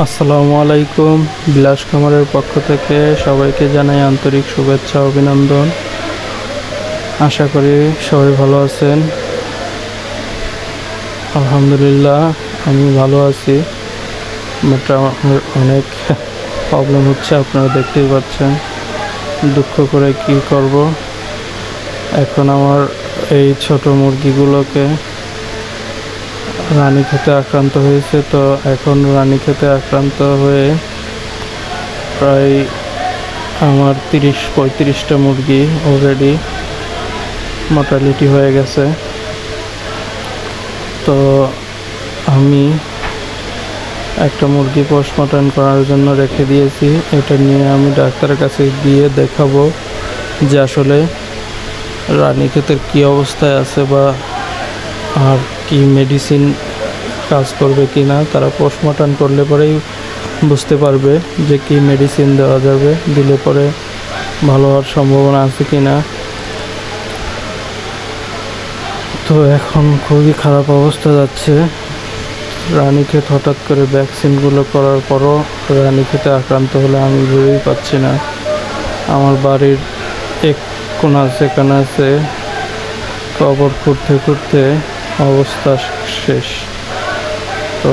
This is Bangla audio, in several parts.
আসসালামু আলাইকুম। বিলাস খামারের পক্ষ থেকে সবাইকে জানাই আন্তরিক শুভেচ্ছা ও অভিনন্দন। আশা করি সবাই ভালো আছেন। আলহামদুলিল্লাহ আমি ভালো আছি, বাট আমার অনেক প্রবলেম হচ্ছে, আপনারা দেখতেই পাচ্ছেন। দুঃখ করে কি করব। এখন আমার এই ছোট মুরগিগুলোকে রানীক্ষেতে আক্রান্ত হয়েছে, তো এখন রানীক্ষেতে আক্রান্ত হয়ে প্রায় আমার 30-35টা মুরগি অলরেডি মর্টালিটি হয়ে গেছে। তো আমি একটা মুরগি পোস্টমর্টম করার জন্য রেখে দিয়েছি। এটা নিয়ে আমি ডাক্তারের কাছে গিয়ে দেখাবো যে আসলে রানীক্ষেতের কী অবস্থায় আছে বা আর কি মেডিসিন কাজ করবে কি না। তারা পোস্টমর্টম করলে পরেই বুঝতে পারবে যে কি মেডিসিন দেওয়া যাবে, দিলে পরে ভালো হওয়ার সম্ভাবনা আছে কি না। তো এখন খুবই খারাপ অবস্থা যাচ্ছে। রানীক্ষেত হঠাৎ করে ভ্যাকসিনগুলো করার পরও রানীক্ষেতে আক্রান্ত হলে আমি ভেবেই পাচ্ছি না। আমার বাড়ির এক কোণা সেখানে আছে, কবর খুঁড়তে খুঁড়তে অবস্থা শেষ। তো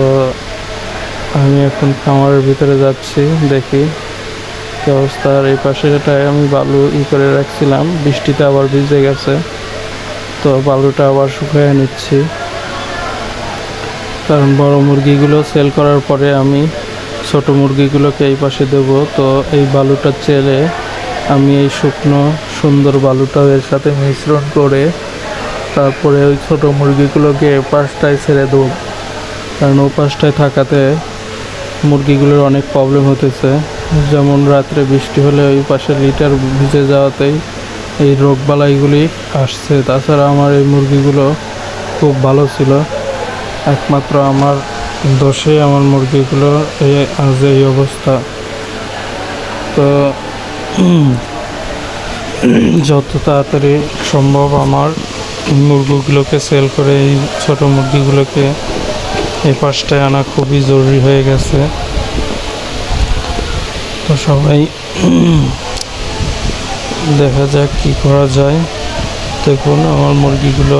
আমি এখন খামারের ভিতরে যাচ্ছি, দেখি কি অবস্থা। আর এই পাশেটায় আমি বালু করে রাখছিলাম, বৃষ্টিতে আবার ভিজে গেছে, তো বালুটা আবার শুকিয়ে নিচ্ছি। কারণ বড় মুরগিগুলো সেল করার পরে আমি ছোট মুরগিগুলোকে এই পাশে দেব। তো এই বালুটা চেলে আমি এই শুকনো সুন্দর বালুটাও এর সাথে মিশ্রণ করে তারপরে ওই ছোট মুরগিগুলোকে এ পাশটায় ছেড়ে দেবো। কারণ ও পাশটায় থাকাতে মুরগিগুলোর অনেক প্রবলেম হতেছে। যেমন রাত্রে বৃষ্টি হলে ওই পাশে লিটার ভিজে যাওয়াতেই এই রোগবালাইগুলি আসছে। তাছাড়া আমার এই মুরগিগুলো খুব ভালো ছিল, একমাত্র আমার দোষে আমার মুরগিগুলো আজ এই অবস্থা। তো যত তাড়াতাড়ি সম্ভব আমার মুরগিগুলোকে সেল করে এই ছোটো মুরগিগুলোকে এই পাশটায় আনা খুবই জরুরি হয়ে গেছে। তো সবাই দেখা যাক কী করা যায়। দেখুন আমার মুরগিগুলো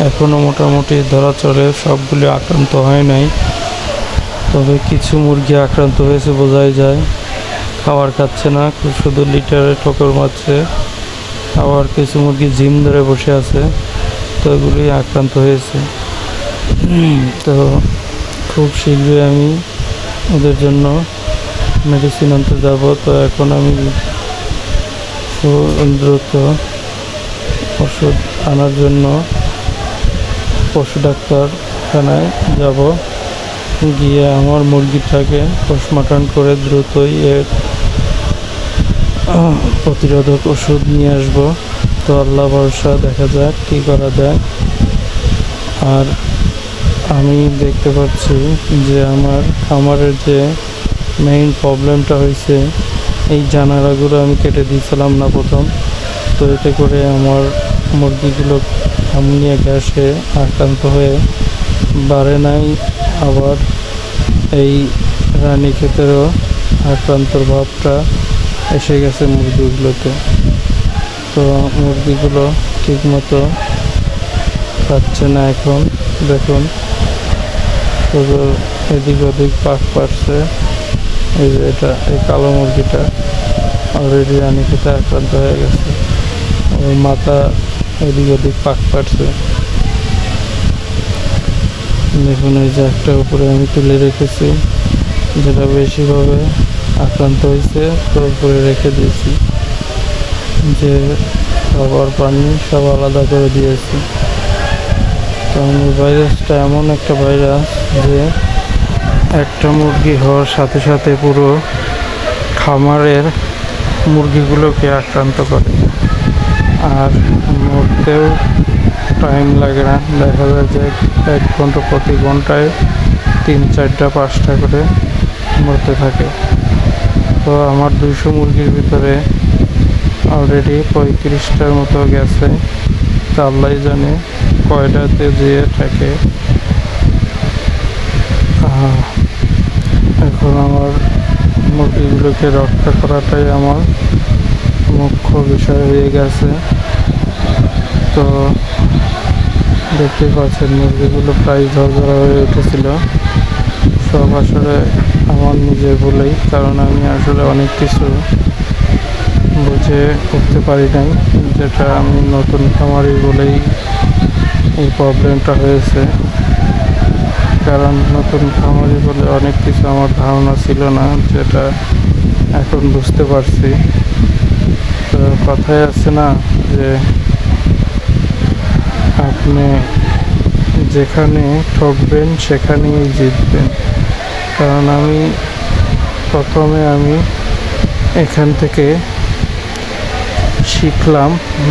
এখনও মোটামুটি ধরা চলে, সবগুলি আক্রান্ত হয় নাই, তবে কিছু মুরগি আক্রান্ত হয়েছে বোঝাই যায়। খাবার খাচ্ছে না, শুধু লিটারে ঠোকর মারছে। আবার কিছু মুরগি জিম ধরে বসে আছে, তো এগুলি আক্রান্ত হয়েছে। তো খুব শীঘ্রই আমি ওদের জন্য মেডিসিন আনতে যাব। তো এখন আমি দ্রুত ওষুধ আনার জন্য পশু ডাক্তারখানায় যাব, গিয়ে আমার মুরগিটাকে পোস্টমর্টম করে দ্রুতই এর প্রতিরোধক ওষুধ নিয়ে আসব। তো আল্লাহ ভরসা, দেখা যাক কী করা যায়। আর আমি দেখতে পাচ্ছি যে আমার খামারের যে মেইন প্রবলেমটা হয়েছে, এই জানালাগুলো আমি কেটে দিয়েছিলাম না প্রথম। তো এতে করে আমার মুরগিগুলো আমনিয়া গ্যাসে আক্রান্ত হয়ে বাড়ে নাই, আবার এই রানীক্ষেতেরও আক্রান্তর ভাবটা এসে গেছে মুরগিগুলোতে। তো মুরগিগুলো ঠিকমতো খাচ্ছে না এখন। দেখুন শুধু এদিক ওদিক পাক পাচ্ছে। এই যে এটা, এই কালো মুরগিটা অলরেডি রানীক্ষেতে আক্রান্ত হয়ে গেছে, ওর মাথা এদিক ওদিক পাক পাচ্ছে। দেখুন এই যে একটা উপরে আমি তুলে রেখেছি, যেটা বেশিভাবে আক্রান্ত হয়েছে, তো উপরে রেখে দিয়েছি, যে খাবার পানি সব আলাদা করে দিয়েছি। কারণ এই ভাইরাসটা এমন একটা ভাইরাস যে একটা মুরগি হওয়ার সাথে সাথে পুরো খামারের মুরগিগুলোকে আক্রান্ত করে, আর মরতেও টাইম লাগে না। দেখা যায় যে 1 ঘন্টা প্রতি ঘন্টায় 3, 4টা 5টা করে মরতে থাকে। তো আমার 200 মুরগির ভিতরে অলরেডি 35টার মতো গেছে। তা আল্লাহ জানে কয়টাতে যেয়ে থাকে। এখন আমার মুরগিগুলোকে রক্ষা করাটাই আমার মুখ্য বিষয় হয়ে গেছে। তো দেখতেই পাচ্ছেন মুরগিগুলো প্রায় ঝরঝরা হয়ে উঠেছিল। সব আসলে আমার নিজের বলেই, কারণ আমি আসলে অনেক কিছু বুঝে উঠতে পারি নাই, যেটা আমি নতুন খামারি বলেই এই প্রবলেমটা হয়েছে। কারণ নতুন খামারি বলে অনেক কিছু আমার ধারণা ছিল না, যেটা এখন বুঝতে পারছি। তো কথায় আছে না যে আপনি যেখানে ঠকবেন সেখানেই জিতবেন। কারণ প্রথমে আমি এখান থেকে শিখলাম,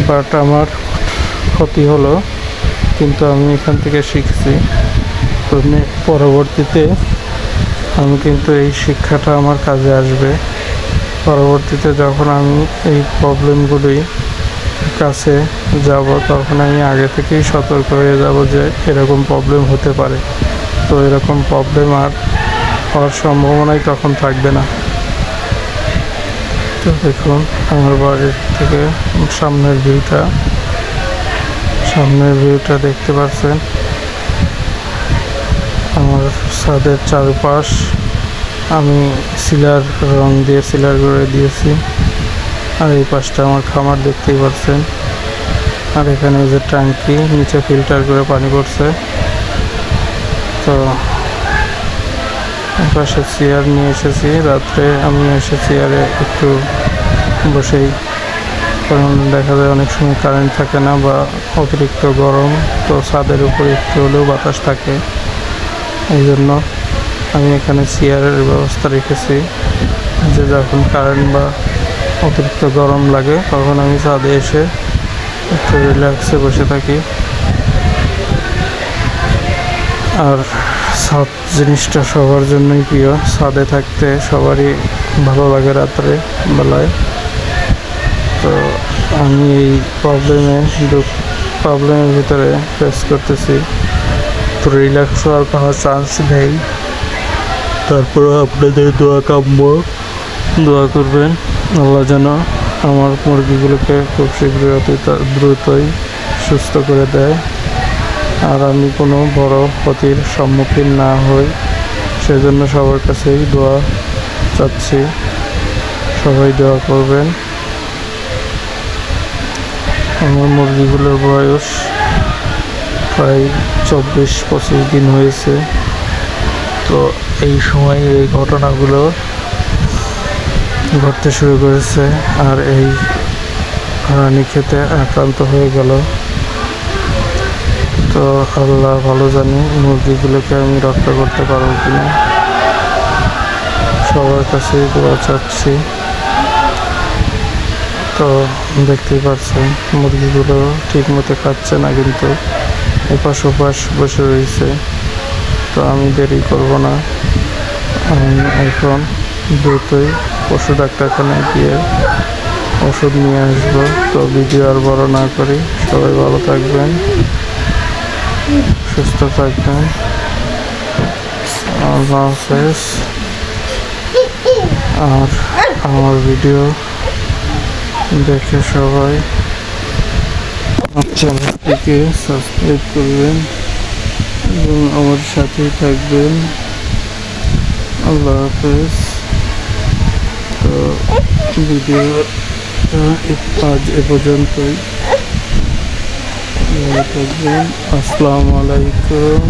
বাট আমার ক্ষতি হলো, কিন্তু আমি এখান থেকে শিখছি। তো পরবর্তীতে আমি কিন্তু এই শিক্ষাটা আমার কাজে আসবে। পরবর্তীতে যখন আমি এই প্রবলেমগুলি কাছে যাব, তখন আমি আগে থেকেই সতর্ক হয়ে যাব যে এরকম প্রবলেম হতে পারে। তো এরকম প্রবলেম আর হওয়ার সম্ভাবনাই তখন থাকবে না। তো দেখুন আমার বাড়ির থেকে সামনের ভিউটা দেখতে পাচ্ছেন। আমার ছাদের চারপাশ আমি রং দিয়ে সিলার করে দিয়েছি। আর এই পাশটা আমার খামার দেখতেই পাচ্ছেন। আর এখানে যে ট্যাঙ্কি, নিচে ফিল্টার করে পানি পড়ছে। তো পাশে চেয়ার নিয়ে এসেছি, রাত্রে আমি এসে চেয়ারে একটু বসেই, কারণ দেখা যায় অনেক সময় কারেন্ট থাকে না বা অতিরিক্ত গরম, তো ছাদের উপরে একটু হলেও বাতাস থাকে। এই জন্য আমি এখানে চেয়ারের ব্যবস্থা রেখেছি, যে যখন কারেন্ট বা অতিরিক্ত গরম লাগে তখন আমি ছাদে এসে একটু রিল্যাক্সে বসে থাকি। আর ছাদ জিনিসটা সবার জন্যই প্রিয়। ছাদে থাকতে সবারই ভালো লাগে রাত্রে বেলায়। তো আমি এই প্রবলেমের ভিতরে ফেস করতেছি, তো রিল্যাক্স হওয়ার কোনো চান্স নেই। তারপরে আপনাদের দোয়া করবেন আল্লাহ যেন আমার মুরগিগুলোকে খুব দ্রুতই সুস্থ করে দেয়, আর আমি কোনো বড় ক্ষতির সম্মুখীন না হই। সেজন্য সবার কাছেই দোয়া চাচ্ছি, সবাই দোয়া করবেন। আমার মুরগিগুলোর বয়স প্রায় 24-25 দিন হয়েছে। তো এই সময় এই ঘটনাগুলো ঘটতে শুরু করেছে, আর এই রানীক্ষেতে আক্রান্ত হয়ে গেল। তো আল্লাহ ভালো জানি মুরগিগুলোকে আমি রক্ষা করতে পারবো কিনা। সবার কাছেই দোয়া চাচ্ছি। তো দেখতেই পাচ্ছেন মুরগিগুলো ঠিক মতো খাচ্ছে না, কিন্তু এপাশ ওপাশ বসে রয়েছে। তো আমি দেরি করব না, আমি এখন দ্রুতই পশু ডাক্তারখানায় গিয়ে ওষুধ নিয়ে আসবো। তো ভিডিও আর বড় না করি, সবাই ভালো থাকবেন, সুস্থ থাকবেন। আল্লাহ হাফেজ। আর আমার ভিডিও দেখে সবাই চ্যানেলটিকে সাবস্ক্রাইব করবেন এবং আমার সাথেই থাকবেন। আল্লাহ হাফেজ। তো ভিডিওটা আজ এ পর্যন্তই। ভালো থাকবেন। আসসালামু আলাইকুম।